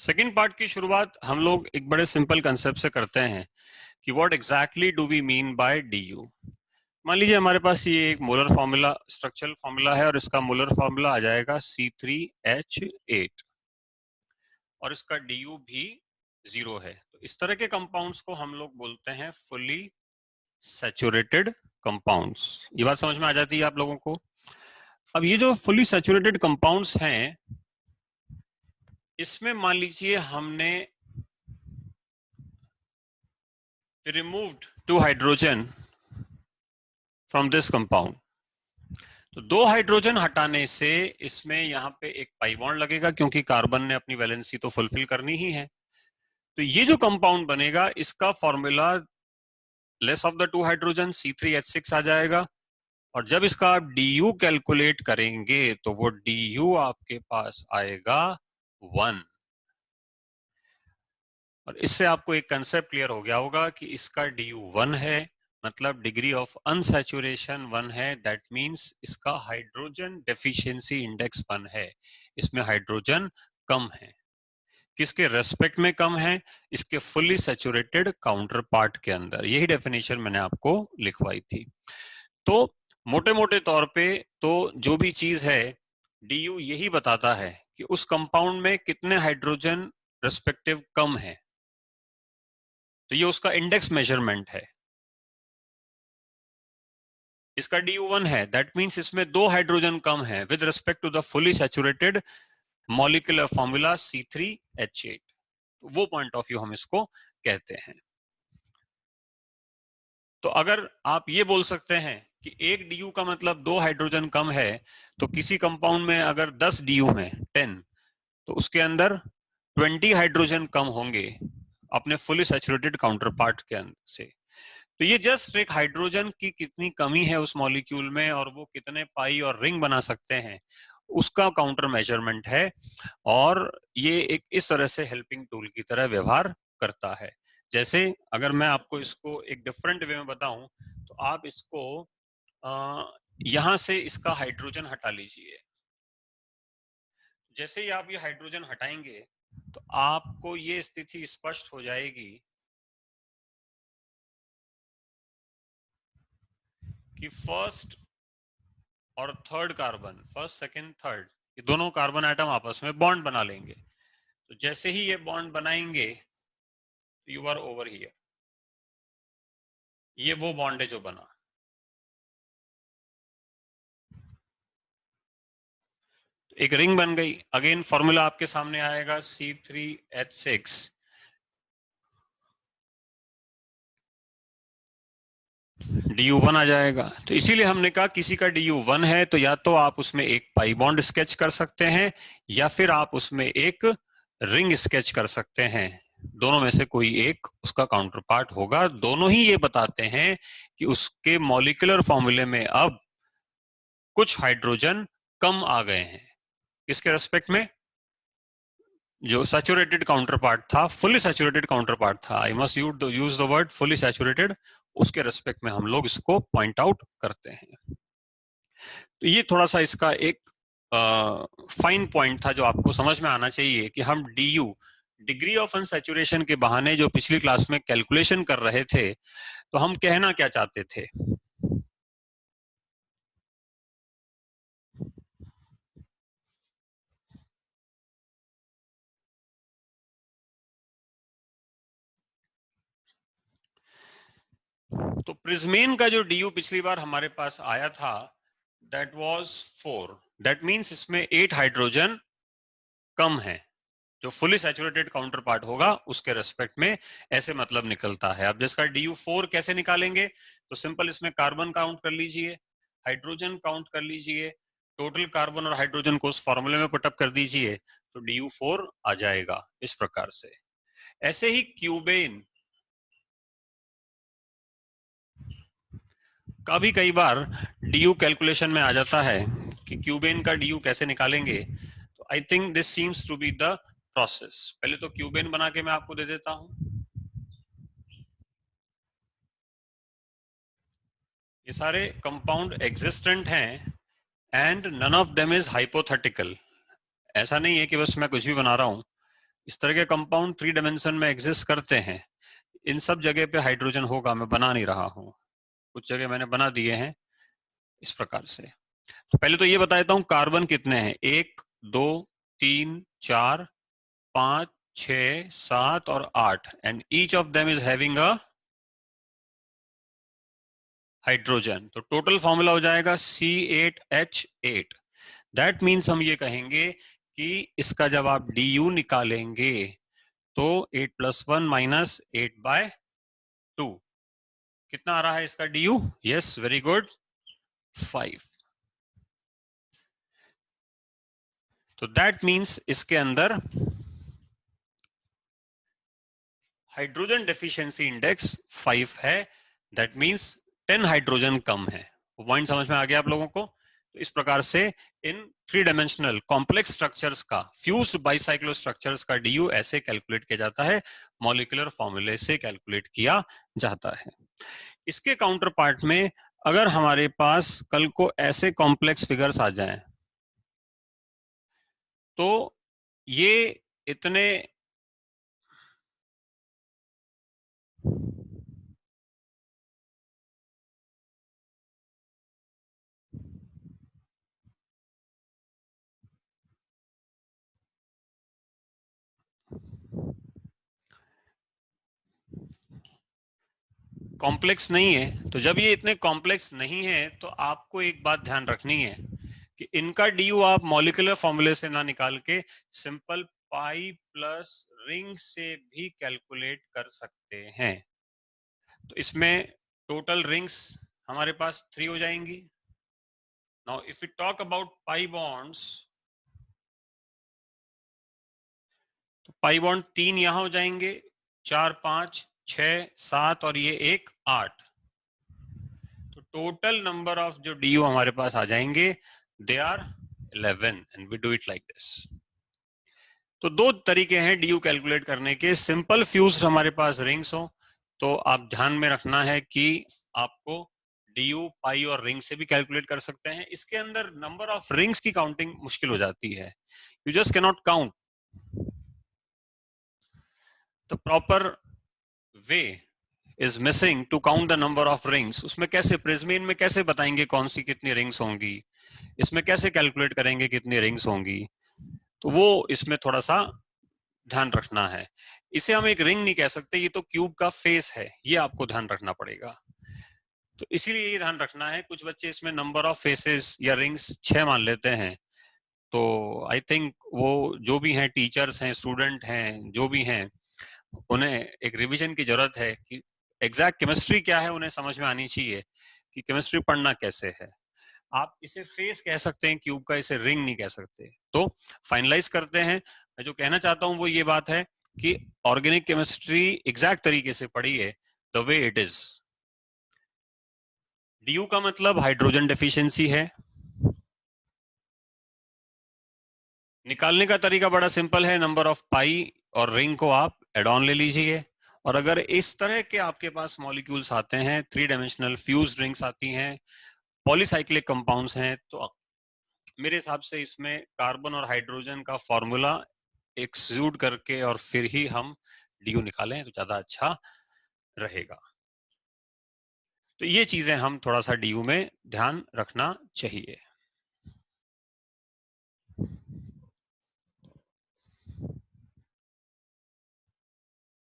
Second part की शुरुआत हम लोग एक बड़े सिंपल कंसेप्ट से करते हैं कि what exactly do we mean by D U. मान लीजिए हमारे पास ये एक मोलर फॉर्मूला, स्ट्रक्चरल फॉर्मूला है और इसका मोलर फॉर्मूला आ जाएगा C3H8 और इसका डी यू भी 0 है। तो इस तरह के कंपाउंड्स को हम लोग बोलते हैं फुली सैचुरेटेड कंपाउंड्स। ये बात समझ में आ जाती है आप लोगों को। अब ये जो फुली सैचुरेटेड कंपाउंड्स हैं, इसमें मान लीजिए हमने removed 2 hydrogen from this compound, तो 2 हाइड्रोजन हटाने से इसमें यहाँ पे एक पाई बॉन्ड लगेगा क्योंकि कार्बन ने अपनी वैलेंसी तो फुलफिल करनी ही है। तो ये जो कंपाउंड बनेगा इसका formula less of the 2 hydrogen C3H6 आ जाएगा और जब इसका आप DU कैलकुलेट करेंगे तो वो DU आपके पास आएगा 1। और इससे आपको एक कंसेप्ट क्लियर हो गया होगा कि इसका DU 1 है, मतलब डिग्री ऑफ अनसैचुरेशन 1 है। दैट मींस इसका हाइड्रोजन डेफिशिएंसी इंडेक्स 1 है, इसमें हाइड्रोजन कम है। किसके रेस्पेक्ट में कम है? इसके फुली सैचुरेटेड काउंटर पार्ट के अंदर। यही डेफिनेशन मैंने आपको लिखवाई थी। तो मोटे मोटे तौर पे तो जो भी चीज है, DU यही बताता है कि उस कंपाउंड में कितने हाइड्रोजन रेस्पेक्टिव कम है। तो ये उसका इंडेक्स मेजरमेंट है। इसका DU1 है, दैट मींस इसमें 2 हाइड्रोजन कम है with respect to the fully saturated molecular formula C3H8। वो पॉइंट ऑफ व्यू हम इसको कहते हैं। तो अगर आप ये बोल सकते हैं कि एक DU का मतलब 2 हाइड्रोजन कम है, तो किसी कंपाउंड में अगर 10 DU है 10, तो उसके अंदर 20 हाइड्रोजन कम होंगे अपने फुली सैचुरेटेड काउंटर पार्ट के अंदर से। तो ये जस्ट एक हाइड्रोजन की कितनी कमी है उस मॉलिक्यूल में और वो कितने पाई और रिंग बना सकते हैं, उसका काउंटर मेजरमेंट है। और ये एक इस तरह से हेल्पिंग टूल की तरह व्यवहार करता है। जैसे अगर मैं आपको इसको एक डिफरेंट वे में बताऊं, तो आप इसको यहां से इसका हाइड्रोजन हटा लीजिए। जैसे ही आप ये हाइड्रोजन हटाएंगे तो आपको ये स्थिति स्पष्ट हो जाएगी कि फर्स्ट और third carbon, first second third, ये दोनों कार्बन आइटम आपस में बॉन्ड बना लेंगे। तो जैसे ही ये बॉन्ड बनाएंगे, यू आर ओवर हियर, ये वो बॉन्ड है जो बना। तो एक रिंग बन गई। अगेन फॉर्मूला आपके सामने आएगा C3H6, DU1 आ जाएगा। तो इसीलिए हमने कहा किसी का DU1 है तो या तो आप उसमें एक पाई बॉन्ड स्केच कर सकते हैं या फिर आप उसमें एक रिंग स्केच कर सकते हैं। दोनों में से कोई एक उसका काउंटर पार्ट होगा। दोनों ही ये बताते हैं कि उसके मॉलिक्यूलर फॉर्मूले में अब कुछ हाइड्रोजन कम आ गए हैं। किसके रेस्पेक्ट में? जो सैचुरेटेड काउंटर पार्ट था, फुली सैचुरेटेड काउंटर पार्ट था, I must use the word fully saturated, उसके रेस्पेक्ट में हम लोग इसको पॉइंट आउट करते हैं। तो ये थोड़ा सा इसका एक फाइन पॉइंट था जो आपको समझ में आना चाहिए कि हम DU, डिग्री ऑफ अनसैचुरेशन के बहाने जो पिछली क्लास में कैलकुलेशन कर रहे थे, तो हम कहना क्या चाहते थे। तो प्रिज्मेन का जो DU पिछली बार हमारे पास आया था, दैट वाज 4। दैट मींस इसमें 8 हाइड्रोजन कम है। जो फुली सैचुरेटेड काउंटर पार्ट होगा उसके रेस्पेक्ट में ऐसे मतलब निकलता है। अब जिसका DU4 कैसे निकालेंगे, तो सिंपल इसमें कार्बन काउंट कर लीजिए, हाइड्रोजन काउंट कर लीजिए, टोटल कार्बन और हाइड्रोजन को उस फॉर्मूले में पुटअप कर दीजिए, तो DU4 आ जाएगा इस प्रकार से। ऐसे ही क्यूबेन का भी कई बार DU कैलकुलेशन में आ जाता है कि क्यूबेन का DU कैसे निकालेंगे। तो I think this seems to be the process. पहले तो क्यूबेन बना के मैं आपको दे देता हूं। ये सारे कंपाउंड एग्जिस्टेंट हैं and none of them is hypothetical. ऐसा नहीं है कि बस मैं कुछ भी बना रहा हूं। इस तरह के कंपाउंड 3 डायमेंशन में एग्जिस्ट करते हैं। इन सब जगह पे हाइड्रोजन होगा, मैं बना नहीं रहा हूं, कुछ जगह मैंने बना दिए हैं इस प्रकार से। तो पहले तो ये बता देता हूं कार्बन कितने हैं, 1 2 3 4 5 6 7 और 8, and each of them is having a hydrogen. तो टोटल फॉर्मूला हो जाएगा C8H8। दैट मीन्स हम ये कहेंगे कि इसका जब आप DU निकालेंगे तो 8 + 1 - 8/2 कितना आ रहा है इसका DU? Yes, very good, 5। तो दैट मीन्स इसके अंदर हाइड्रोजन डेफिशिएंसी इंडेक्स 5 है। दैट मीन्स 10 हाइड्रोजन कम है। पॉइंट समझ में आ गया आप लोगों को? तो इस प्रकार से इन 3 डायमेंशनल कॉम्प्लेक्स स्ट्रक्चर्स का, फ्यूज्ड बाइसाइक्लो स्ट्रक्चर्स का DU ऐसे कैलकुलेट किया जाता है, मॉलिक्यूलर फॉर्मूले से कैलकुलेट किया जाता है। इसके काउंटर पार्ट में अगर हमारे पास कल को ऐसे कॉम्प्लेक्स फिगर्स आ जाएं, तो ये इतने कॉम्प्लेक्स नहीं है, तो जब ये इतने कॉम्प्लेक्स नहीं है तो आपको एक बात ध्यान रखनी है कि इनका DU आप मॉलिक्यूलर फॉर्मूले से ना निकाल के सिंपल पाई प्लस रिंग से भी कैलकुलेट कर सकते हैं। तो इसमें टोटल रिंग्स हमारे पास 3 हो जाएंगी। Now if you talk about pi bonds, तो पाई बॉन्ड 3 यहां हो जाएंगे, 4 5 6 7 और ये एक 8। तो टोटल नंबर ऑफ जो DU हमारे पास आ जाएंगे, they are 11, and we do it like this. तो 2 तरीके हैं DU कैलकुलेट करने के। सिंपल फ्यूज हमारे पास रिंग्स हो तो आप ध्यान में रखना है कि आपको DU पाई और रिंग से भी कैलकुलेट कर सकते हैं। इसके अंदर नंबर ऑफ रिंग्स की काउंटिंग मुश्किल हो जाती है, you just can not count. The proper way is missing to count the number of rings. उसमें कैसे, प्रिज्मीन में कैसे बताएंगे कौन सी कितनी रिंग्स होंगी, इसमें कैसे कैलकुलेट करेंगे कितनी रिंग्स होंगी, तो वो इसमें थोड़ा सा ध्यान रखना है। इसे हम एक रिंग नहीं कह सकते, ये तो क्यूब का फेस है, ये आपको ध्यान रखना पड़ेगा। तो इसीलिए ये ध्यान रखना है, कुछ बच्चे इसमें नंबर ऑफ फेसेस या रिंग्स 6 मान लेते हैं। तो आई थिंक वो जो भी हैं, टीचर्स हैं, स्टूडेंट हैं, जो भी हैं, उन्हें एक रिवीजन की जरूरत है कि एग्जैक्ट केमिस्ट्री क्या है उन्हें समझ में आनी चाहिए कि केमिस्ट्री पढ़ना कैसे है। आप इसे फेस कह सकते हैं क्यूब का, इसे रिंग नहीं कह सकते। तो फाइनलाइज करते हैं, मैं जो कहना चाहता हूं वो ये बात है कि ऑर्गेनिक केमिस्ट्री एग्जैक्ट तरीके से पढ़िए, the way it is. DU का मतलब हाइड्रोजन डेफिशिएंसी है। निकालने का तरीका बड़ा सिंपल है, नंबर ऑफ पाई और रिंग को आप एड ऑन ले लीजिए। और अगर इस तरह के आपके पास मॉलिक्यूल्स आते हैं, 3 डायमेंशनल फ्यूज रिंग्स आती हैं, पॉलीसाइक्लिक कंपाउंड्स हैं, तो मेरे हिसाब से इसमें कार्बन और हाइड्रोजन का फॉर्मूला एक्सक्लूड करके और फिर ही हम DU निकालें तो ज्यादा अच्छा रहेगा। तो ये चीजें हम थोड़ा सा DU में ध्यान रखना चाहिए।